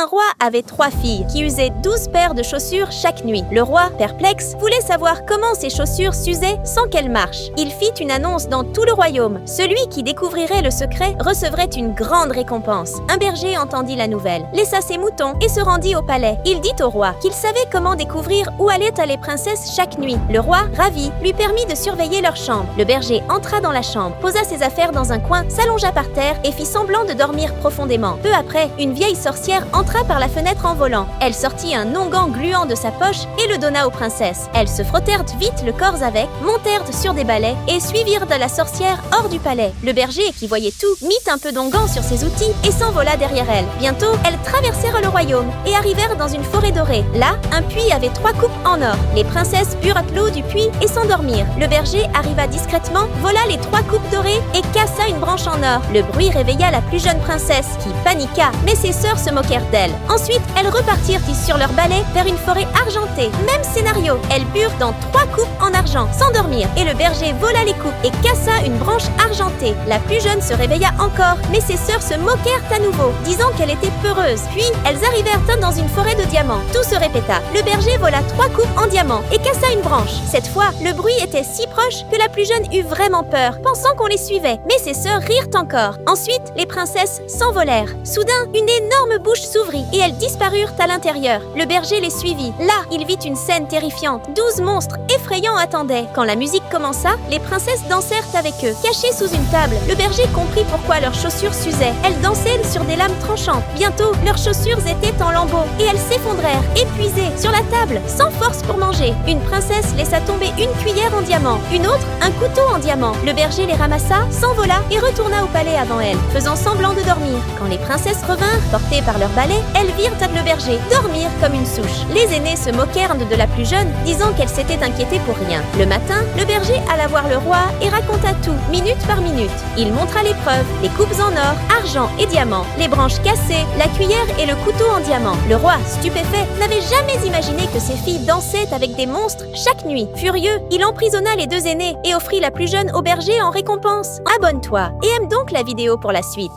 Un roi avait 3 filles qui usaient 12 paires de chaussures chaque nuit. Le roi, perplexe, voulait savoir comment ces chaussures s'usaient sans qu'elles marchent. Il fit une annonce dans tout le royaume. Celui qui découvrirait le secret recevrait une grande récompense. Un berger entendit la nouvelle, laissa ses moutons et se rendit au palais. Il dit au roi qu'il savait comment découvrir où allaient les princesses chaque nuit. Le roi, ravi, lui permit de surveiller leur chambre. Le berger entra dans la chambre, posa ses affaires dans un coin, s'allongea par terre et fit semblant de dormir profondément. Peu après, une vieille sorcière entra par la fenêtre en volant. Elle sortit un onguent gluant de sa poche et le donna aux princesses. Elles se frottèrent vite le corps avec, montèrent sur des balais et suivirent de la sorcière hors du palais. Le berger, qui voyait tout, mit un peu d'onguent sur ses outils et s'envola derrière elle. Bientôt, elles traversèrent le royaume et arrivèrent dans une forêt dorée. Là, un puits avait 3 coupes en or. Les princesses burent l'eau du puits et s'endormirent. Le berger arriva discrètement, vola les 3 coupes dorées et cassa une branche en or. Le bruit réveilla la plus jeune princesse qui paniqua, mais ses sœurs se moquèrent d'elle. Ensuite, elles repartirent sur leur balai vers une forêt argentée. Même scénario. Elles burent dans 3 coupes en argent, s'endormirent et le berger vola les coupes et cassa une branche argentée. La plus jeune se réveilla encore, mais ses sœurs se moquèrent à nouveau, disant qu'elle était peureuse. Puis, elles arrivèrent dans une forêt de diamants. Tout se répéta. Le berger vola 3 coupes en diamant et cassa une branche. Cette fois, le bruit était si proche que la plus jeune eut vraiment peur, pensant qu'on les suivait. Mais ses sœurs rirent encore. Ensuite, les princesses s'envolèrent. Soudain, une énorme bouche s'ouvrit et elles disparurent à l'intérieur. Le berger les suivit. Là, il vit une scène terrifiante. 12 monstres effrayants attendaient. Quand la musique commença, les princesses dansèrent avec eux. Cachées sous une table, le berger comprit pourquoi leurs chaussures s'usaient. Elles dansaient sur des lames tranchantes. Bientôt, leurs chaussures étaient en lambeaux et elles s'effondrèrent, épuisées, sur la table, sans force pour manger. Une princesse laissa tomber une cuillère en diamant, une autre, un couteau en diamant. Le berger les ramassa, s'envola et retourna au palais avant elle, faisant semblant de dormir. Quand les princesses revinrent, portées par leur balai, elles virent le berger dormir comme une souche. Les aînés se moquèrent de la plus jeune, disant qu'elle s'était inquiétée pour rien. Le matin, le berger alla voir le roi et raconta tout, minute par minute. Il montra les preuves, les coupes en or, argent et diamant, les branches cassées, la cuillère et le couteau en diamant. Le roi, stupéfait, n'avait jamais imaginé que ses filles dansaient avec des monstres chaque nuit. Furieux, il emprisonna les 2 aînés et offrit la plus jeune au berger en récompense. Abonne-toi et aime donc la vidéo pour la suite.